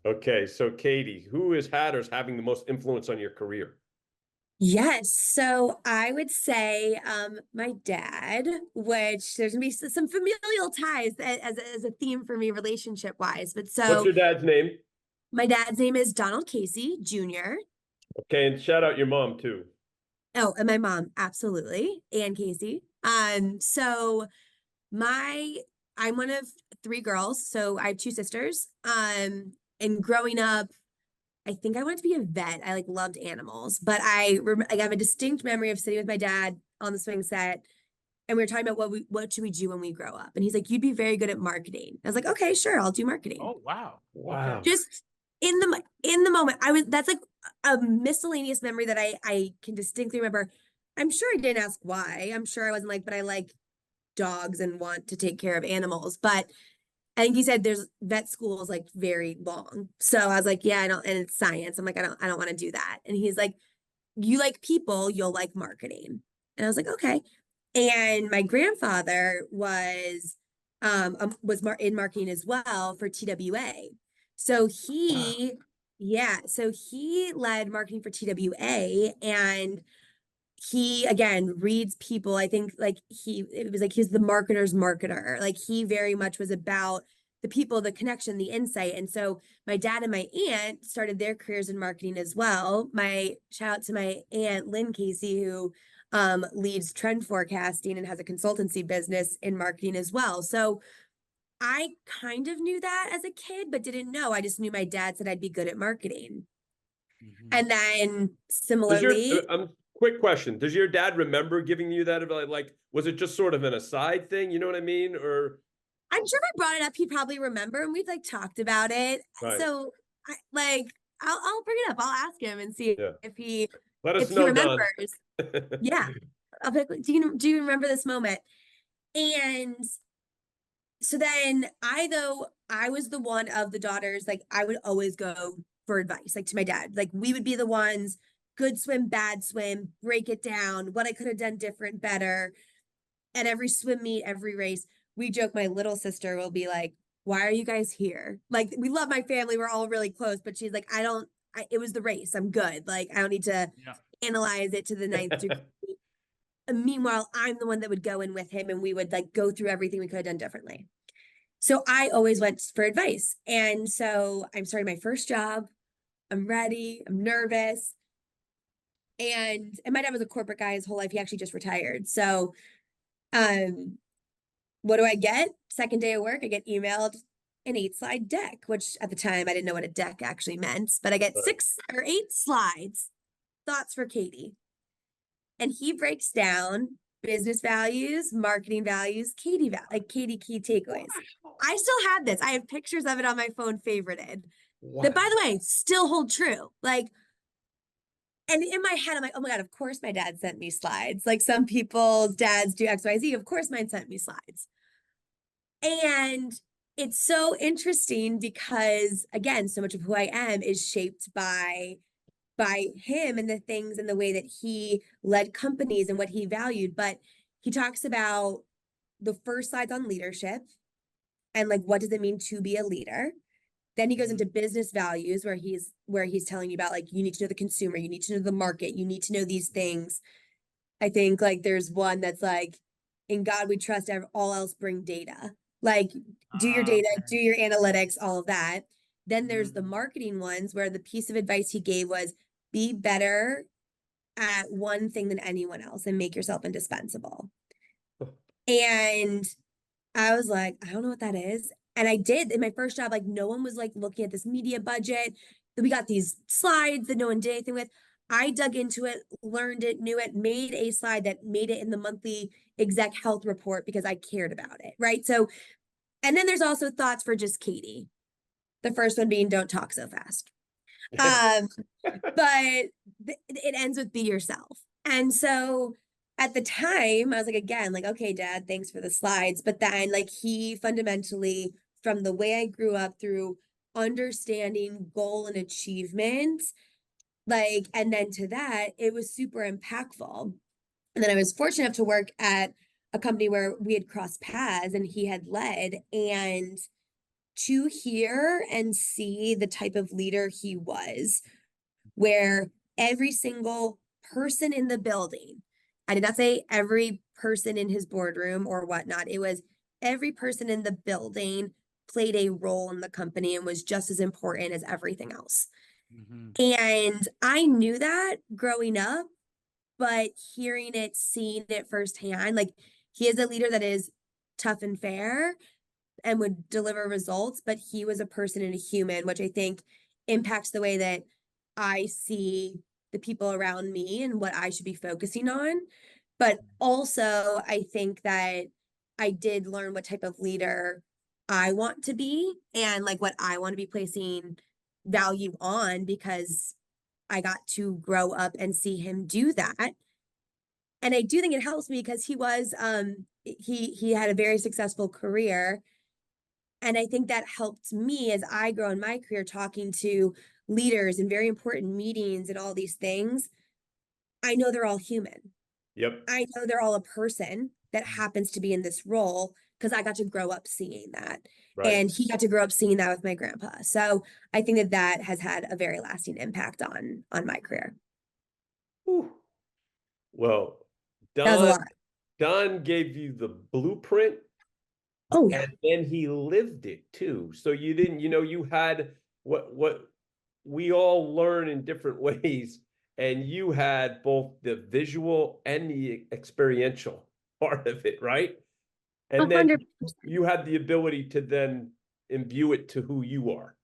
Okay, so Katie, who is had or is having the most influence on your career? Yes, so I would say my dad, which there's gonna be some familial ties as a theme for me relationship wise. But What's so your dad's name? my dad's name is Donald Casey Jr. Okay, and shout out your mom too. Oh, and my mom, absolutely, Ann Casey. So my I'm one of three girls, so I have two sisters. And growing up, I think I wanted to be a vet. I like loved animals, but I have a distinct memory of sitting with my dad on the swing set, and we were talking about what should we do when we grow up, and he's like, "You'd be very good at marketing." I was like, "Okay, sure, I'll do marketing." Oh, wow. Okay. Wow. Just in the moment, I was that's like a miscellaneous memory that I can distinctly remember. I'm sure I didn't ask why. I'm sure I wasn't like, but I like dogs and want to take care of animals, but I think he said there's vet school is like very long. So I was like, yeah, I don't, and it's science. I'm like, I don't want to do that. And he's like, you like people, you'll like marketing. And I was like, okay. And my grandfather in marketing as well for TWA. So Wow. he led marketing for TWA, and he again reads people. I think like it was like he's the marketer's marketer. Like he very much was about the people, the connection, the insight. And so my dad and my aunt started their careers in marketing as well. My shout out to my aunt Lynn Casey, who leads trend forecasting and has a consultancy business in marketing as well. So I kind of knew that as a kid, but didn't know. I just knew my dad said I'd be good at marketing. Mhm. And then Does your similarly, quick question? Does your dad remember giving you that? Like, was it just sort of an aside thing? You know what I mean? Or I'm sure if I brought it up, he'd probably remember, and we've like talked about it. right? So I like I'll bring it up. I'll ask him and see Yeah. if he Let us if he know, Don. remembers. Yeah. I'll be like, do you remember this moment? And so then I was the one of the daughters, like I would always go for advice, like to my dad. Like we would be the ones, good swim, bad swim, break it down, what I could have done different, better. At every swim meet, every race, we joke my little sister will be like, "Why are you guys here?" Like we love my family, we're all really close, but she's like, it was the race. I'm good. Like I don't need to Yeah. analyze it to the ninth degree. And meanwhile, I'm the one that would go in with him and we would like go through everything we could have done differently. So I always went for advice. And so I'm starting my first job. I'm ready, I'm nervous. And my dad was a corporate guy his whole life. He actually just retired. So um what do I get? Second day of work, I get emailed an 8 slide deck, which at the time I didn't know what a deck actually meant, but I get Right. 6 or 8 slides, thoughts for Katie. And he breaks down business values, marketing values, like Katie key takeaways. I still have this. I have pictures of it on my phone favorited. That, by Wow. the way, still hold true. Like, and in my head, I'm like, oh my God, of course my dad sent me slides. Like some people's dads do XYZ. Of course mine sent me slides. And it's so interesting because again, so much of who I am is shaped by him and the things and the way that he led companies and what he valued. But he talks about the first slides on leadership and like what does it mean to be a leader. Then he goes Mhm. into business values where he's telling you about like you need to know the consumer, you need to know the market, you need to know these things. I think like there's one that's like, in God we trust, all else bring data. Like, do your Ah, data, okay. do your analytics, all of that. Then there's the Mhm. marketing ones where the piece of advice he gave was be better at one thing than anyone else and make yourself indispensable. And I was like, I don't know what that is. And I did in my first job, like no one was like looking at this media budget. We got these slides that no one did anything with. I dug into it, learned it, knew it, made a slide that made it in the monthly exec health report because I cared about it. Right. So, and then there's also thoughts for just Katie. The first one being don't talk so fast. Um, but it ends with be yourself. And so at the time, I was like, again, like, okay, dad, thanks for the slides. But then, like, he fundamentally, from the way I grew up through understanding goal and achievement, like, and then to that, it was super impactful. And then I was fortunate enough to work at a company where we had crossed paths and he had led. And to hear and see the type of leader he was, where every single person in the building, I did not say every person in his boardroom or whatnot, it was every person in the building played a role in the company and was just as important as everything else. And I knew that growing up, but hearing it, seeing it firsthand, like he is a leader that is tough and fair and would deliver results, but he was a person and a human, which I think impacts the way that I see the people around me and what I should be focusing on. But also, I think that I did learn what type of leader I want to be and like what I want to be placing value on, because I got to grow up and see him do that. And I do think it helps me because he was he had a very successful career. And I think that helped me as I grow in my career, talking to leaders in very important meetings and all these things. I know they're all human. Yep. I know they're all a person that happens to be in this role because I got to grow up seeing that. Right. And he got to grow up seeing that with my grandpa. So I think that that has had a very lasting impact on my career. Whew. Well, That was a lot. Don gave you the blueprint. Oh yeah. And then he lived it too. So you didn't, you had what we all learn in different ways. And you had both the visual and the experiential part of it, right? And then 100%. you had the ability to then imbue it to who you are.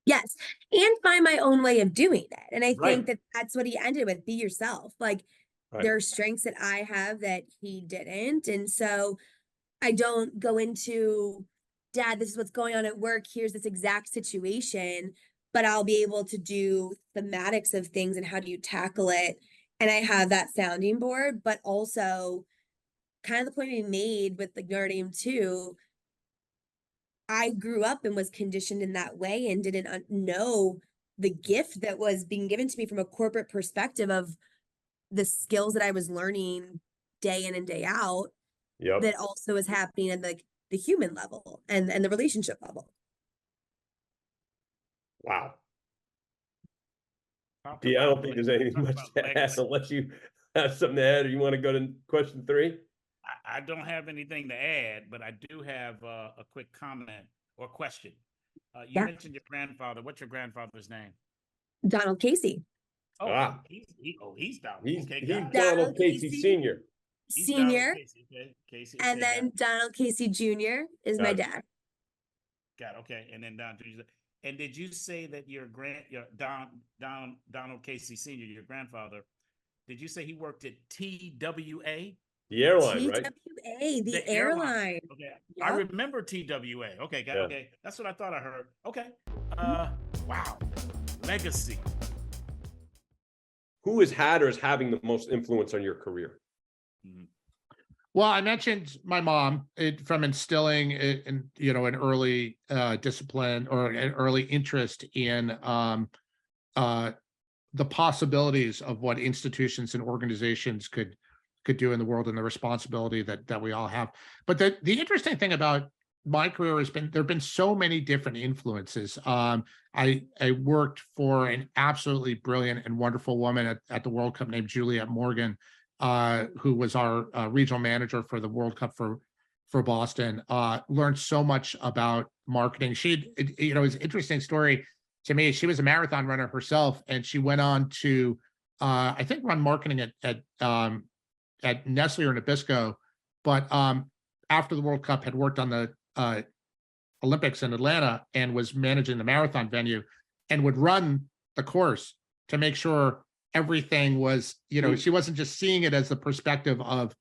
Yes. And find my own way of doing it. And I Right. think that that's what he ended with. Be yourself. Like Right. there are strengths that I have that he didn't. And so I don't go into, Dad, this is what's going on at work. Here's this exact situation, but I'll be able to do thematics of things and how do you tackle it. And I have that sounding board, but also kind of the point we made with the Notre Dame too. I grew up and was conditioned in that way and didn't know the gift that was being given to me from a corporate perspective of the skills that I was learning day in and day out. Yep. That also is happening at like the human level and the relationship level. Wow. Talk Yeah, I about don't think there's le- anything talk much about to add legacy. unless you have something to add or you want to go to question 3. I don't have anything to add, but I do have a quick comment or question. You Yeah. mentioned your grandfather. What's your grandfather's name? Donald Casey. Oh, Ah. he's down. He's Okay, got it. Donald Casey Sr. He's Donald Senior. Casey. Okay, Casey. And Okay, then Donald Casey Jr. is my dad. got it. Okay, and then Don Jr. And did you say that your Donald Casey Sr., your grandfather, did you say he worked at TWA? The airline, right? TWA, the airline. Okay, Yep. I remember TWA. Okay, Yeah. okay, that's what I thought I heard. Okay, wow, legacy. Who has had or is having the most influence on your career? Well, I mentioned my mom from instilling in an early discipline or an early interest in the possibilities of what institutions and organizations could do in the world and the responsibility that we all have. But the interesting thing about my career has been there've been so many different influences. I worked for an absolutely brilliant and wonderful woman at the World Cup named Juliette Morgan, who was our regional manager for the World Cup for Boston. Learned so much about marketing. It's an interesting story to me. She was a marathon runner herself, and she went on to I think run marketing at Nestle or Nabisco, but after the World Cup had worked on the Olympics in Atlanta and was managing the marathon venue and would run the course to make sure everything was, she wasn't just seeing it as the perspective of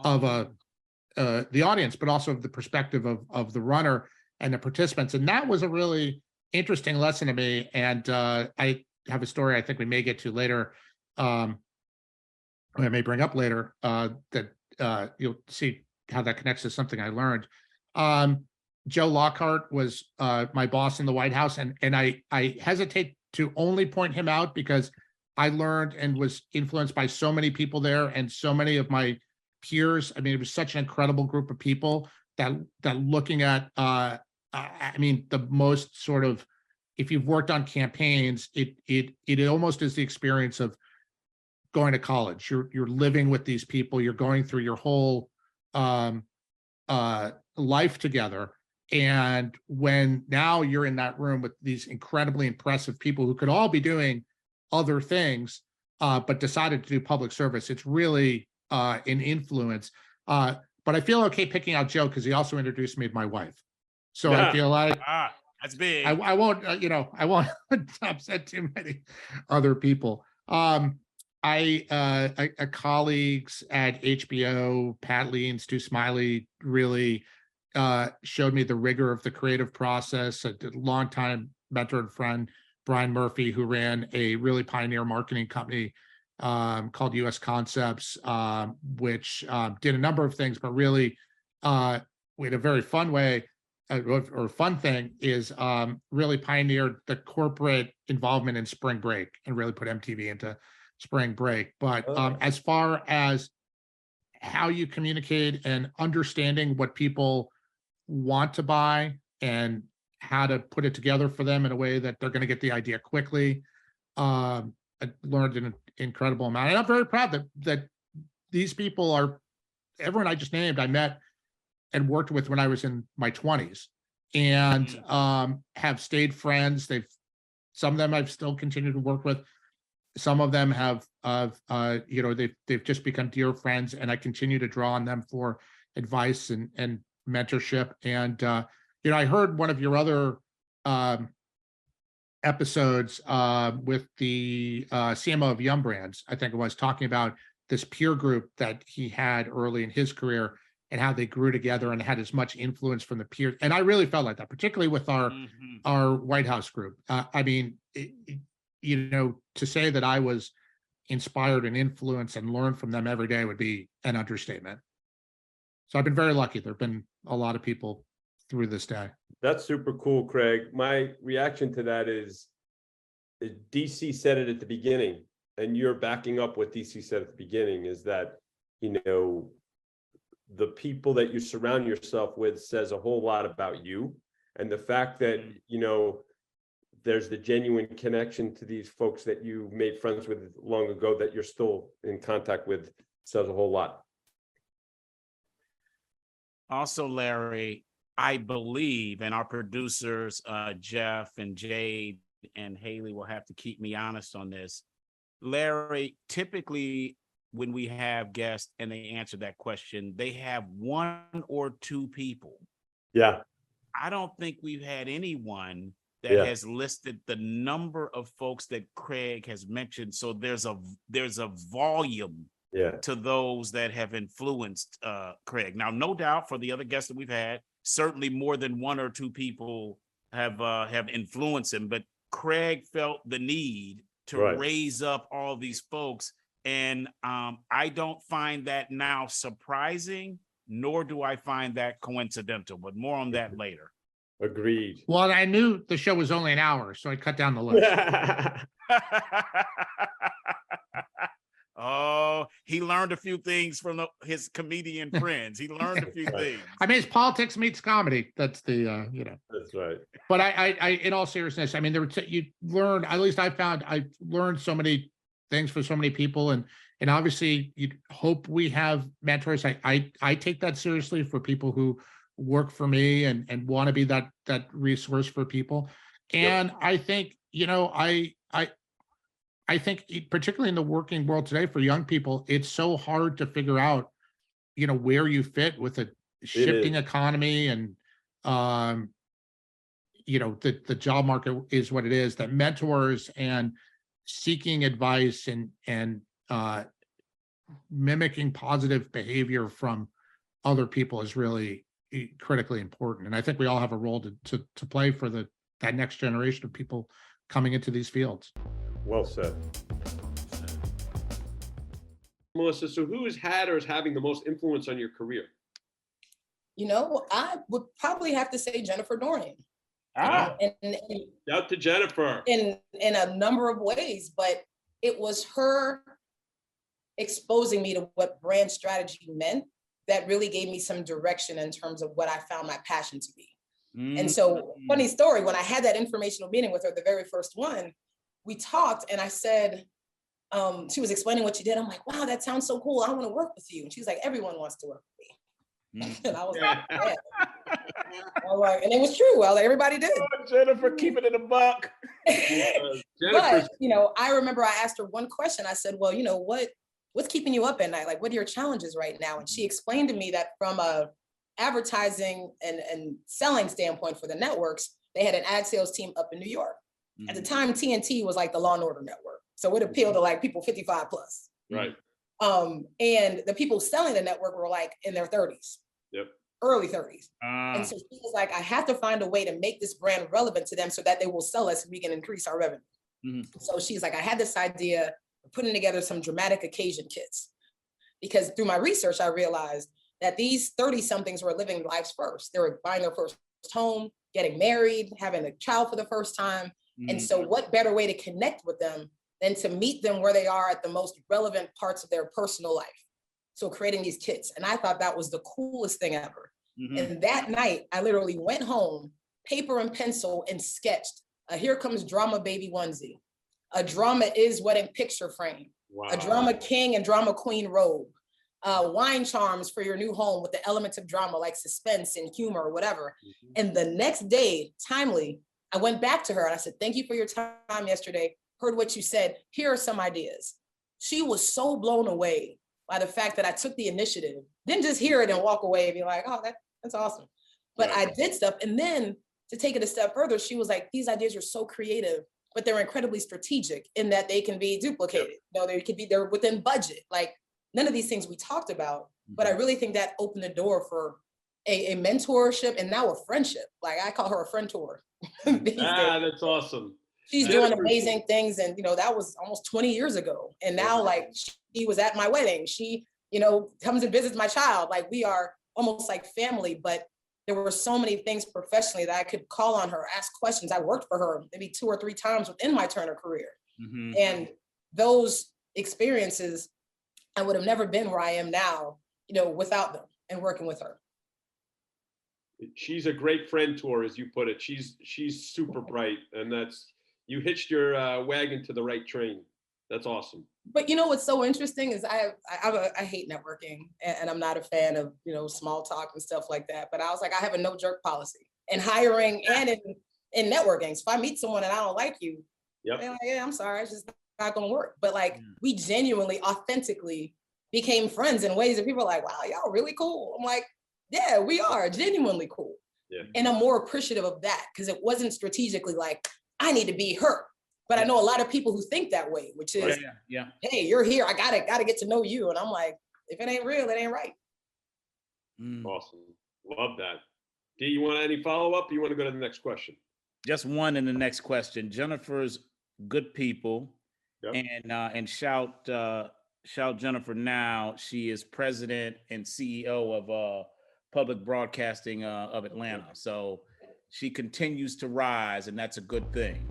the audience, but also of the perspective of the runner and the participants. And that was a really interesting lesson to me. And I have a story I think we may get to later, I may bring up later, that you'll see how that connects to something I learned. Joe Lockhart was my boss in the White House, and I hesitate to only point him out because I learned and was influenced by so many people there and so many of my peers. I mean, it was such an incredible group of people that looking at I mean, the most sort of, if you've worked on campaigns, it almost is the experience of going to college. You're living with these people, you're going through your whole life together. And when now you're in that room with these incredibly impressive people who could all be doing other things, but decided to do public service, it's really an influence. But I feel okay picking out Joe because he also introduced me to my wife. So I feel like that's big. I won't, I won't upset too many other people. Colleagues at HBO, Pat Lee and Stu Smiley, really showed me the rigor of the creative process. A longtime mentor and friend, Brian Murphy, who ran a really pioneer marketing company called US Concepts, which did a number of things, but really in a very fun way, or fun thing is really pioneered the corporate involvement in spring break and really put MTV into spring break. But as far as how you communicate and understanding what people want to buy and how to put it together for them in a way that they're going to get the idea quickly, I learned an incredible amount. And I'm very proud that these people are, everyone I just named, I met and worked with when I was in my 20s, and have stayed friends. Some of them I've still continued to work with. Some of them have they've just become dear friends, and I continue to draw on them for advice and mentorship. And I heard one of your other episodes with the CMO of Yum Brands, I think it was, talking about this peer group that he had early in his career and how they grew together and had as much influence from the peers. And I really felt like that, particularly with our White House group. I mean, to say that I was inspired and influenced and learned from them every day would be an understatement. So I've been very lucky. There've been a lot of people through this day. That's super cool, Craig. My reaction to that is DC said it at the beginning, and you're backing up what DC said at the beginning, is that, the people that you surround yourself with says a whole lot about you. And the fact that, there's the genuine connection to these folks that you made friends with long ago that you're still in contact with says a whole lot. Also, Larry, I believe, and our producers, Jeff and Jade and Haley, will have to keep me honest on this. Larry, typically when we have guests and they answer that question, they have one or two people. Yeah. I don't think we've had anyone that has listed the number of folks that Craig has mentioned. So there's a volume to those that have influenced Craig. Now, no doubt for the other guests that we've had, certainly more than one or two people have influenced him, but Craig felt the need to raise up all these folks. And I don't find that now surprising, nor do I find that coincidental, but more on that later. Agreed. Well, I knew the show was only an hour, so I cut down the list. Oh, he learned a few things from his comedian friends. He learned a few things. I mean, it's politics meets comedy. That's the, That's right. But I in all seriousness, I mean, you learn, at least I found, I learned so many things for so many people, and obviously you hope we have mentors. I take that seriously for people who work for me and want to be that resource for people. And I think, I think particularly in the working world today for young people, it's so hard to figure out, where you fit with a shifting economy, and the job market is what it is. That mentors and seeking advice and mimicking positive behavior from other people is really critically important. And I think we all have a role to play for that next generation of people coming into these fields. Well said. Melissa, so who has had or is having the most influence on your career? I would probably have to say Jennifer Dorian. Out to Jennifer. In a number of ways, but it was her exposing me to what brand strategy meant that really gave me some direction in terms of what I found my passion to be. And so, funny story, when I had that informational meeting with her, the very first one, we talked and I said, she was explaining what she did. I'm like, wow, that sounds so cool. I want to work with you. And she's like, everyone wants to work with me. And I was like, yeah. And it was true. Everybody did. Oh, Jennifer, keeping it a buck. But, I remember I asked her one question. I said, well, what's keeping you up at night? Like, what are your challenges right now? And she explained to me that from a advertising and selling standpoint for the networks, they had an ad sales team up in New York. At the time, TNT was like the Law and Order network. So it appealed to like people 55 plus. Right. And the people selling the network were like in their 30s. Yep. Early 30s. And so she was like, I have to find a way to make this brand relevant to them so that they will sell us and we can increase our revenue. So she's like, I had this idea of putting together some dramatic occasion kits. Because through my research, I realized that these 30-somethings were living lives first. They were buying their first home, getting married, having a child for the first time. And so what better way to connect with them than to meet them where they are at the most relevant parts of their personal life. So creating these kits. And I thought that was the coolest thing ever. And that night, I literally went home, paper and pencil, and sketched a Here Comes Drama Baby onesie, a Drama Is Wedding picture frame, a Drama King and Drama Queen robe, wine charms for your new home with the elements of drama like suspense and humor or whatever. And the next day, timely, I went back to her and I said, thank you for your time yesterday. Heard what you said. Here are some ideas. She was so blown away by the fact that I took the initiative, didn't just hear it and walk away and be like, oh, that's awesome. But I did stuff. And then to take it a step further, she was like, these ideas are so creative, but they're incredibly strategic in that they can be duplicated. They're within budget. Like none of these things we talked about, but I really think that opened the door for a mentorship and now a friendship. Like I call her a friend tour. That's awesome. She's doing amazing things. And, that was almost 20 years ago. And now like she was at my wedding. She, comes and visits my child. Like we are almost like family, but there were so many things professionally that I could call on her, ask questions. I worked for her maybe 2 or 3 times within my Turner career. And those experiences, I would have never been where I am now, without them and working with her. She's a great friend tour, as you put it. She's super bright, and you hitched your wagon to the right train. That's awesome. But what's so interesting is I hate networking, and I'm not a fan of small talk and stuff like that. But I was like, I have a no jerk policy in hiring and in networking. So if I meet someone and I don't like you, they're like, yeah, I'm sorry, it's just not gonna work. But like we genuinely, authentically became friends in ways that people are like, wow, y'all really cool. I'm like, yeah, we are genuinely cool. Yeah. And I'm more appreciative of that because it wasn't strategically like, I need to be her. But I know a lot of people who think that way, which is, hey, you're here. I gotta get to know you. And I'm like, if it ain't real, it ain't right. Awesome. Love that. Do you want any follow-up? Or you want to go to the next question? Just one in the next question. Jennifer's good people. And shout Jennifer now. She is president and CEO of Public Broadcasting of Atlanta. So she continues to rise, and that's a good thing.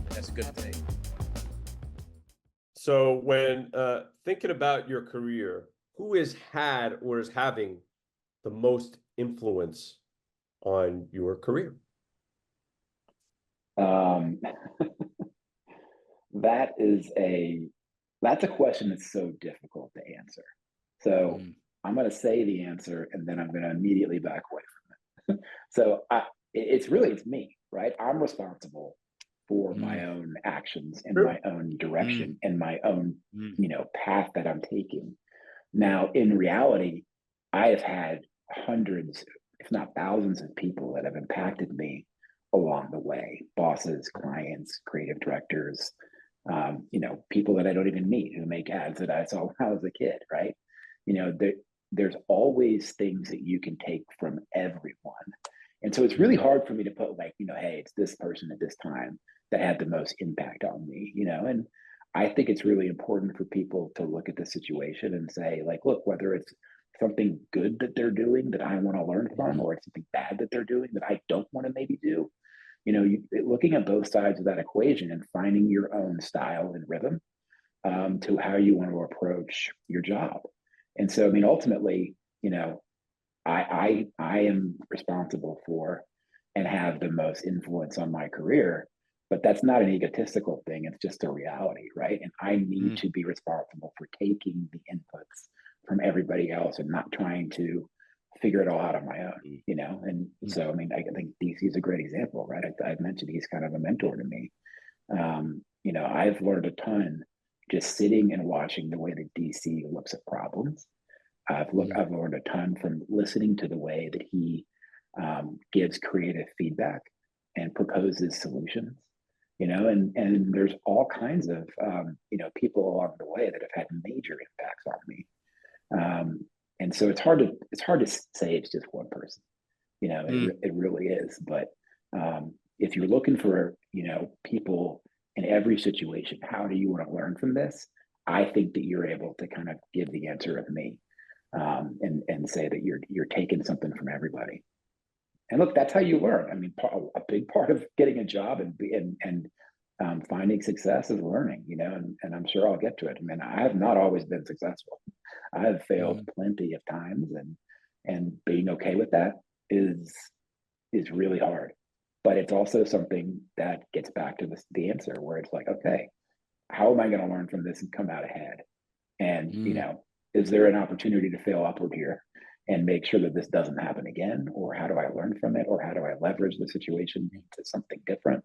That's a good thing. So when thinking about your career, who has had or is having the most influence on your career? That's a question that's so difficult to answer. So I'm going to say the answer and then I'm going to immediately back away from it. So it's me, right? I'm responsible for my own actions and my own direction and my own, path that I'm taking. Now, in reality, I have had hundreds, if not thousands of people that have impacted me along the way, bosses, clients, creative directors, people that I don't even meet who make ads that I saw when I was a kid, right? There's always things that you can take from everyone. And so it's really hard for me to put like, hey, it's this person at this time that had the most impact on me, and I think it's really important for people to look at the situation and say like, look, whether it's something good that they're doing that I want to learn from, or it's something bad that they're doing that I don't want to maybe do, looking at both sides of that equation and finding your own style and rhythm to how you want to approach your job. And so, ultimately, I am responsible for, and have the most influence on my career. But that's not an egotistical thing. It's just a reality, right? And I need to be responsible for taking the inputs from everybody else and not trying to figure it all out on my own, you know? And so, I mean, I think DC is a great example, right? I've mentioned he's kind of a mentor to me. You know, I've learned a ton just sitting and watching the way that DC looks at problems. I've learned a ton from listening to the way that he gives creative feedback and proposes solutions. You know, and there's all kinds of you know, people along the way that have had major impacts on me. And so it's hard to say it's just one person. You know, it really is. But if you're looking for, you know, people in every situation, how do you want to learn from this? I think that you're able to kind of give the answer of me, and say that you're taking something from everybody. And look, that's how you learn. I mean, a big part of getting a job and finding success is learning, you know, and I'm sure I'll get to it. I mean, I have not always been successful. I have failed plenty of times, and being okay with that is really hard. But it's also something that gets back to the answer where it's like, okay, how am I going to learn from this and come out ahead? And, you know, is there an opportunity to fail upward here and make sure that this doesn't happen again? Or how do I learn from it? Or how do I leverage the situation into something different?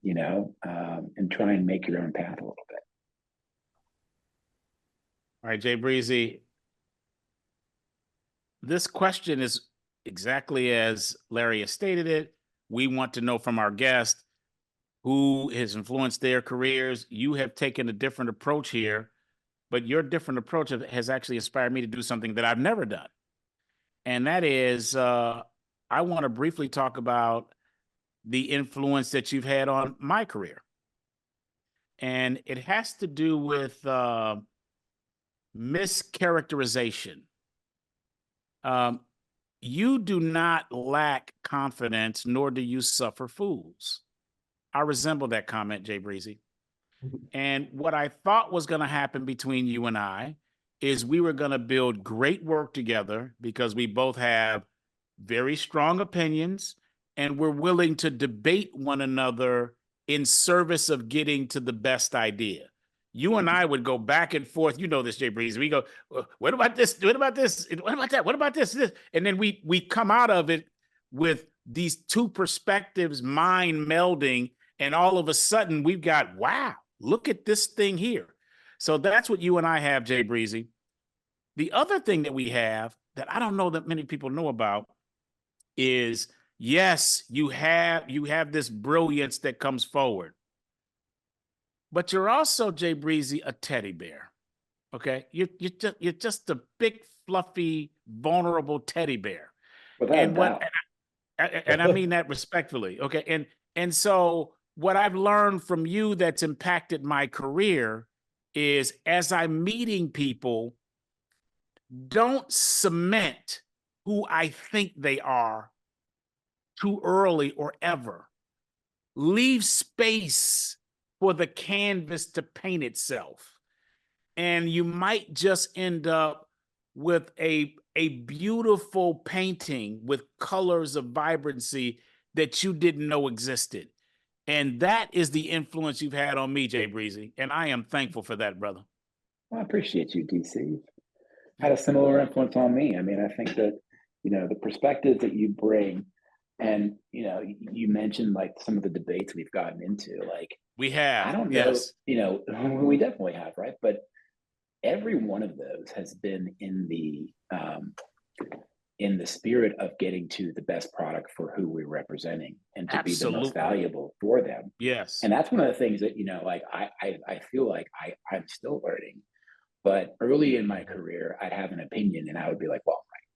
You know, and try and make your own path a little bit. All right, Jay Breezy. This question is exactly as Larry has stated it. We want to know from our guest who has influenced their careers. You have taken a different approach here, but your different approach has actually inspired me to do something that I've never done. And that is, I want to briefly talk about the influence that you've had on my career. And it has to do with mischaracterization. You do not lack confidence, nor do you suffer fools. I resemble that comment, Jay Breezy. And what I thought was going to happen between you and I is we were going to build great work together because we both have very strong opinions and we're willing to debate one another in service of getting to the best idea. You and I would go back and forth. You know this, Jay Breezy. We go, what about this? What about this? What about that? What about this? And then we come out of it with these two perspectives, mind melding, and all of a sudden we've got, wow, look at this thing here. So that's what you and I have, Jay Breezy. The other thing that we have that I don't know that many people know about is, yes, you have this brilliance that comes forward. But you're also, Jay Breezy, a teddy bear. Okay, you're just a big, fluffy, vulnerable teddy bear. And I mean that respectfully. Okay, and so what I've learned from you that's impacted my career is, as I'm meeting people, don't cement who I think they are too early or ever. Leave space for the canvas to paint itself. And you might just end up with a beautiful painting with colors of vibrancy that you didn't know existed. And that is the influence you've had on me, Jay Breezy. And I am thankful for that, brother. Well, I appreciate you, DC. Had a similar influence on me. I mean, I think that, you know, the perspectives that you bring, and, you know, you mentioned like some of the debates we've gotten into, like, we have, I don't know, yes, you know, we definitely have, right? But every one of those has been in the spirit of getting to the best product for who we're representing and to be the most valuable for them. Yes. And that's one of the things that, you know, like I feel like I'm still learning. But early in my career, I'd have an opinion and I would be like, well, right,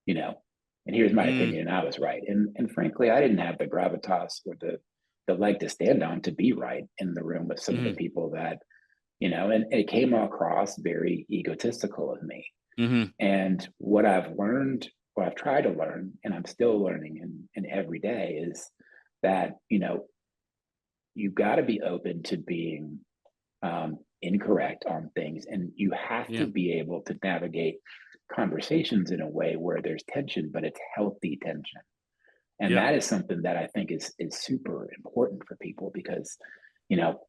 you know, and here's my opinion, and I was right. And frankly, I didn't have the gravitas or the leg to stand on to be right in the room with some of the people that, you know, and it came across very egotistical of me. And what I've learned, what I've tried to learn, and I'm still learning in every day, is that, you know, you got to be open to being incorrect on things, and you have to be able to navigate conversations in a way where there's tension, but it's healthy tension. And that is something that I think is super important for people because, you know,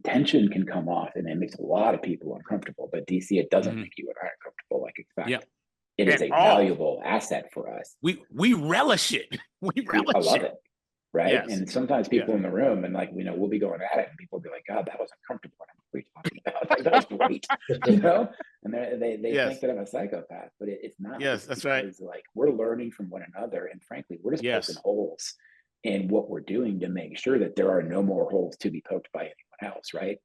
tension can come off and it makes a lot of people uncomfortable, but DC, it doesn't make you and I uncomfortable. Like, in fact, it is a valuable asset for us. We relish it. I love it. Right. Yes. And sometimes people in the room and like, you know, we'll be going at it and people will be like, God, that was uncomfortable. What are you talking about? Like, that was great. You know, and they think that I'm a psychopath, but it's not. Yes, that's right. Like, we're learning from one another. And frankly, we're just poking holes in what we're doing to make sure that there are no more holes to be poked by anyone else. Right.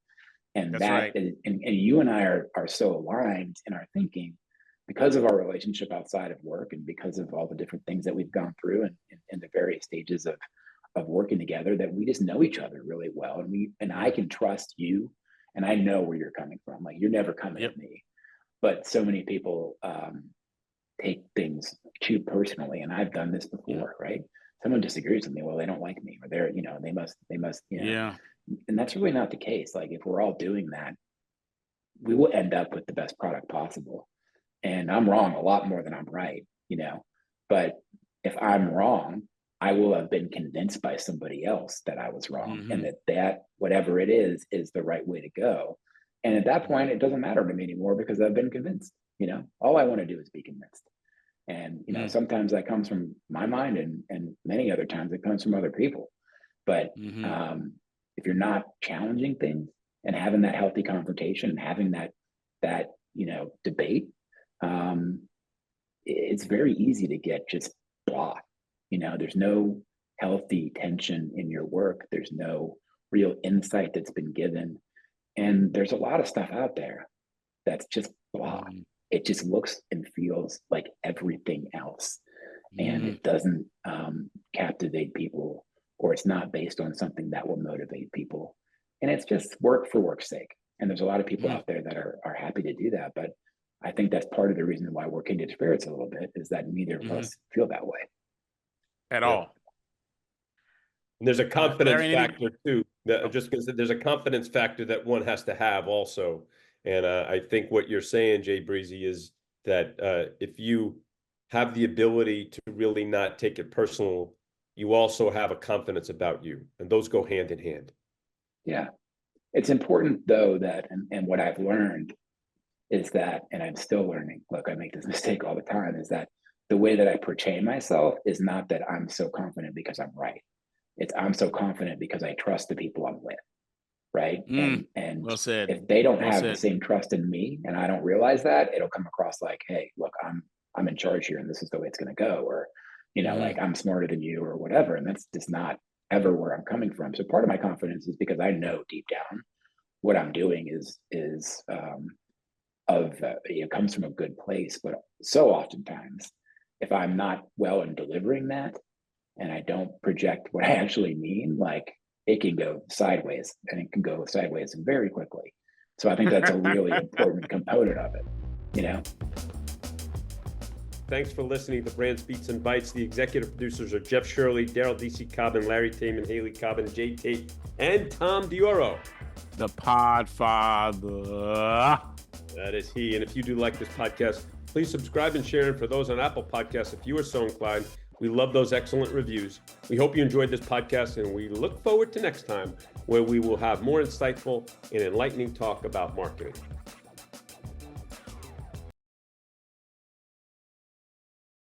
And that's right. and you and I are so aligned in our thinking because of our relationship outside of work and because of all the different things that we've gone through and the various stages of working together, that we just know each other really well. And I can trust you and I know where you're coming from. Like, you're never coming at me, but so many people take things too personally. And I've done this before, right? Someone disagrees with me. Well, they don't like me, or they're, you know, they must, you know, and that's really not the case. Like, if we're all doing that, we will end up with the best product possible. And I'm wrong a lot more than I'm right, you know, but if I'm wrong, I will have been convinced by somebody else that I was wrong and that whatever it is the right way to go. And at that point, it doesn't matter to me anymore because I've been convinced. You know, all I want to do is be convinced. And, you know, sometimes that comes from my mind and many other times it comes from other people. But if you're not challenging things and having that healthy confrontation and having that, you know, debate, it's very easy to get just blah. You know, there's no healthy tension in your work. There's no real insight that's been given. And there's a lot of stuff out there that's just blah. It just looks and feels like everything else. And it doesn't captivate people, or it's not based on something that will motivate people. And it's just work for work's sake. And there's a lot of people out there that are happy to do that. But I think that's part of the reason why we're kindred spirits a little bit, is that neither of us feel that way. At all. And there's a confidence factor too. Just because there's a confidence factor that one has to have also. And I think what you're saying, Jay Breezy, is that if you have the ability to really not take it personal, you also have a confidence about you, and those go hand in hand. Yeah. It's important though that, and what I've learned is that, and I'm still learning, look, I make this mistake all the time, is that the way that I portray myself is not that I'm so confident because I'm right. It's I'm so confident because I trust the people I'm with, right? And well said. If they don't have the same trust in me and I don't realize that, it'll come across like, hey, look, I'm in charge here and this is the way it's going to go, or, you know, like I'm smarter than you or whatever. And that's just not ever where I'm coming from. So part of my confidence is because I know deep down what I'm doing it comes from a good place. But so oftentimes, if I'm not well in delivering that and I don't project what I actually mean, like, it can go sideways, and it can go sideways very quickly. So I think that's a really important component of it, you know? Thanks for listening to Brands, Beats, and Bytes. The executive producers are Jeff Shirley, Daryl DC Cobbin, Larry Taman, Haley Cobbin, Jay Tate, and Tom Dioro. The Podfather. That is he. And if you do like this podcast, please subscribe and share. And for those on Apple Podcasts, if you are so inclined, we love those excellent reviews. We hope you enjoyed this podcast, and we look forward to next time, where we will have more insightful and enlightening talk about marketing.